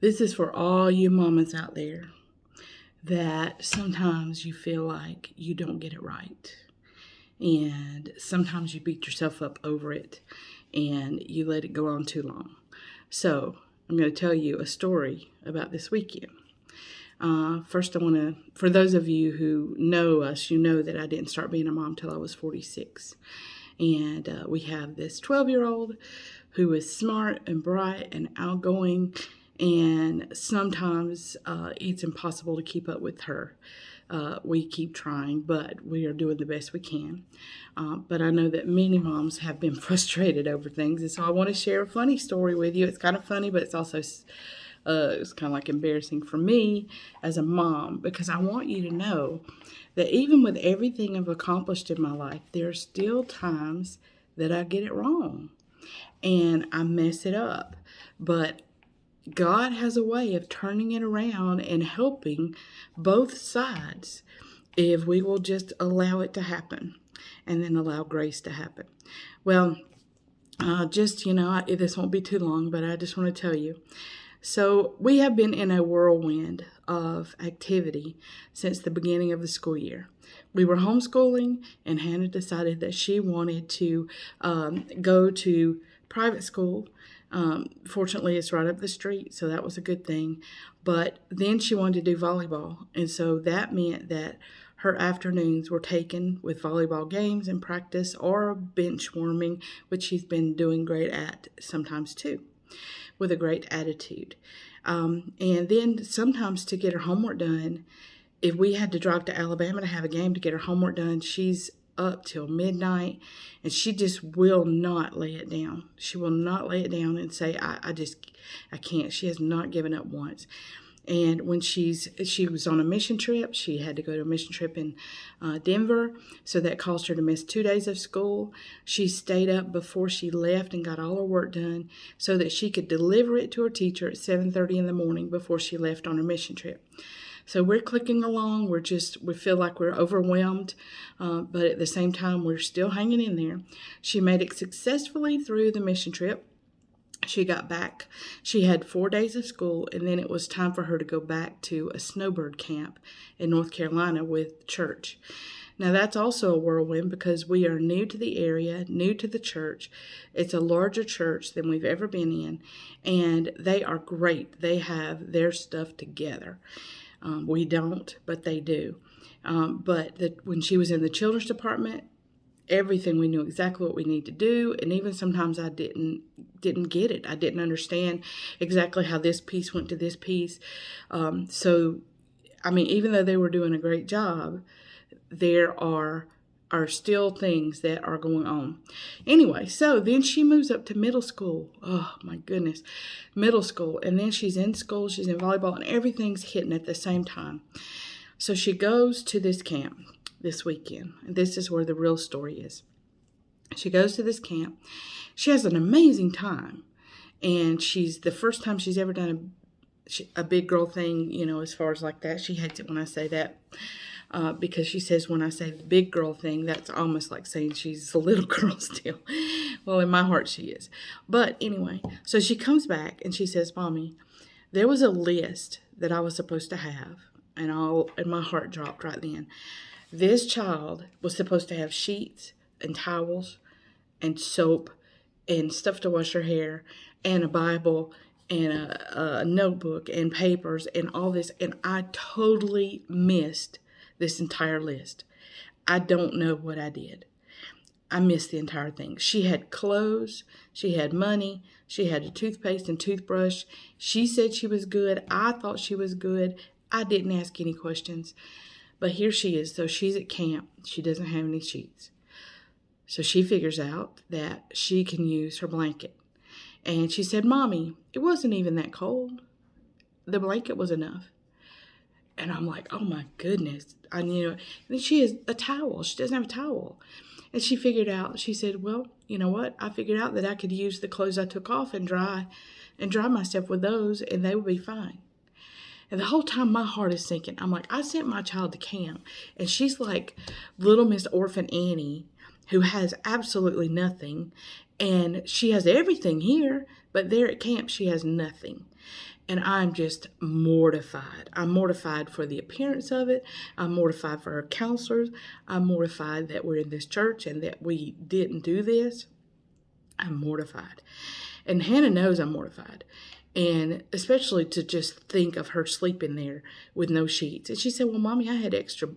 This is for all you mamas out there that sometimes you feel like you don't get it right. And sometimes you beat yourself up over it and you let it go on too long. So I'm going to tell you a story about this weekend. First, I want to, for those of you who know us, you know that I didn't start being a mom till I was 46. And we have this 12-year-old who is smart and bright and outgoing, and sometimes it's impossible to keep up with her. We keep trying, but we are doing the best we can. But I know that many moms have been frustrated over things, and so I want to share a funny story with you. It's kind of funny, but it's also it's kind of like embarrassing for me as a mom, because I want you to know that even with everything I've accomplished in my life, there are still times that I get it wrong and I mess it up. But God has a way of turning it around and helping both sides if we will just allow it to happen and then allow grace to happen. Well, this won't be too long, but I just want to tell you. So we have been in a whirlwind of activity since the beginning of the school year. We were homeschooling, and Hannah decided that she wanted to go to private school. Fortunately, it's right up the street, so that was a good thing. But then she wanted to do volleyball, and so that meant that her afternoons were taken with volleyball games and practice or bench warming, which she's been doing great at sometimes too, with a great attitude. And then sometimes to get her homework done, if we had to drive to Alabama to have a game to get her homework done, she's up till midnight, and she just will not lay it down. She will not lay it down and say, I can't. She has not given up once. And when she was on a mission trip, she had to go to a mission trip in Denver, so that caused her to miss 2 days of school. She stayed up before she left and got all her work done so that she could deliver it to her teacher at 7:30 in the morning before she left on her mission trip. So we're clicking along. We feel like we're overwhelmed, but at the same time, we're still hanging in there. She made it successfully through the mission trip. She got back. She had 4 days of school, and then it was time for her to go back to a snowbird camp in North Carolina with church. Now, that's also a whirlwind because we are new to the area, new to the church. It's a larger church than we've ever been in, and they are great. They have their stuff together. We don't, but they do. When she was in the children's department, everything, we knew exactly what we need to do, and even sometimes I didn't get it. I didn't understand exactly how this piece went to this piece. Even though they were doing a great job, there are still things that are going on. Anyway, so then she moves up to middle school. Oh my goodness, middle school. And then she's in school, she's in volleyball, and everything's hitting at the same time. So she goes to this camp this weekend. And this is where the real story is. She goes to this camp. She has an amazing time. And she's the first time she's ever done a big girl thing, as far as like that. She hates it when I say that. Because she says when I say the big girl thing, that's almost like saying she's a little girl still. Well, in my heart she is. But anyway, so she comes back and she says, Mommy, there was a list that I was supposed to have. And my heart dropped right then. This child was supposed to have sheets and towels and soap and stuff to wash her hair and a Bible and a notebook and papers and all this. And I totally missed this entire list. I don't know what I did. I missed the entire thing. She had clothes, she had money, she had a toothpaste and toothbrush. She said she was good. I thought she was good. I didn't ask any questions. But here she is. So she's at camp. She doesn't have any sheets. So she figures out that she can use her blanket. And she said, Mommy, it wasn't even that cold. The blanket was enough. And I'm like, oh my goodness. And she has a towel. She doesn't have a towel. And she figured out, she said, well, you know what? I figured out that I could use the clothes I took off and dry myself with those, and they would be fine. And the whole time my heart is sinking. I'm like, I sent my child to camp, and she's like little Miss Orphan Annie, who has absolutely nothing, and she has everything here, but there at camp she has nothing. And I'm just mortified. I'm mortified for the appearance of it. I'm mortified for our counselors. I'm mortified that we're in this church and that we didn't do this. I'm mortified. And Hannah knows I'm mortified. And especially to just think of her sleeping there with no sheets. And she said, well, Mommy, I had extra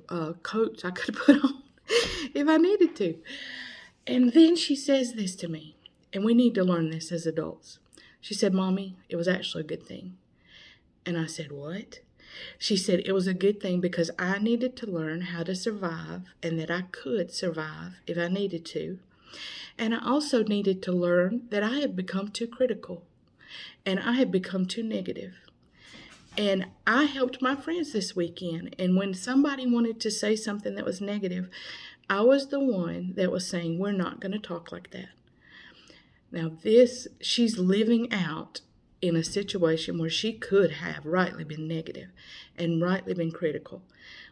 coats I could put on if I needed to. And then she says this to me, and we need to learn this as adults. She said, Mommy, it was actually a good thing. And I said, what? She said, it was a good thing because I needed to learn how to survive and that I could survive if I needed to. And I also needed to learn that I had become too critical and I had become too negative. And I helped my friends this weekend. And when somebody wanted to say something that was negative, I was the one that was saying, we're not going to talk like that. Now she's living out in a situation where she could have rightly been negative and rightly been critical.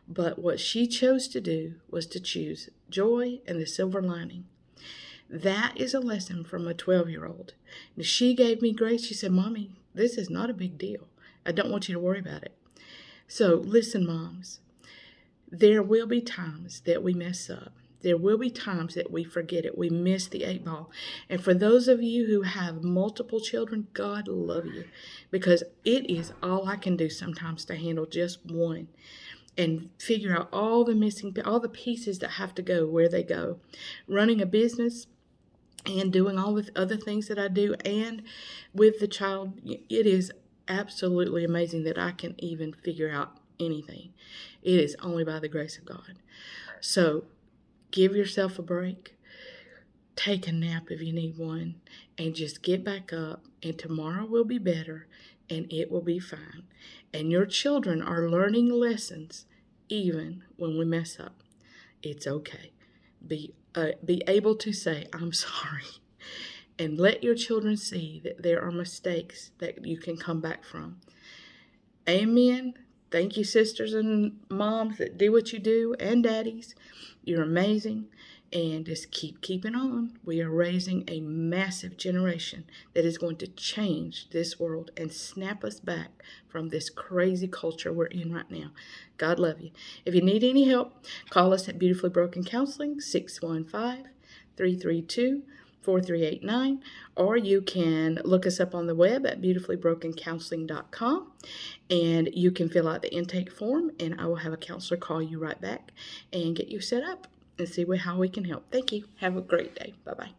But what she chose to do was to choose joy and the silver lining. That is a lesson from a 12-year-old. She gave me grace. She said, Mommy, this is not a big deal. I don't want you to worry about it. So listen, moms, there will be times that we mess up. There will be times that we forget it. We miss the 8 ball. And for those of you who have multiple children, God love you, because it is all I can do sometimes to handle just one and figure out all the pieces that have to go where they go. Running a business and doing all the other things that I do, and with the child, it is absolutely amazing that I can even figure out anything. It is only by the grace of God. So give yourself a break. Take a nap if you need one, and just get back up, and tomorrow will be better, and it will be fine. And your children are learning lessons even when we mess up. It's okay. Be able to say, I'm sorry, and let your children see that there are mistakes that you can come back from. Amen. Thank you, sisters and moms that do what you do, and daddies. You're amazing. And just keep keeping on. We are raising a massive generation that is going to change this world and snap us back from this crazy culture we're in right now. God love you. If you need any help, call us at Beautifully Broken Counseling, 615-332-4389, or you can look us up on the web at beautifullybrokencounseling.com, and you can fill out the intake form, and I will have a counselor call you right back and get you set up and see how we can help. Thank you. Have a great day. Bye-bye.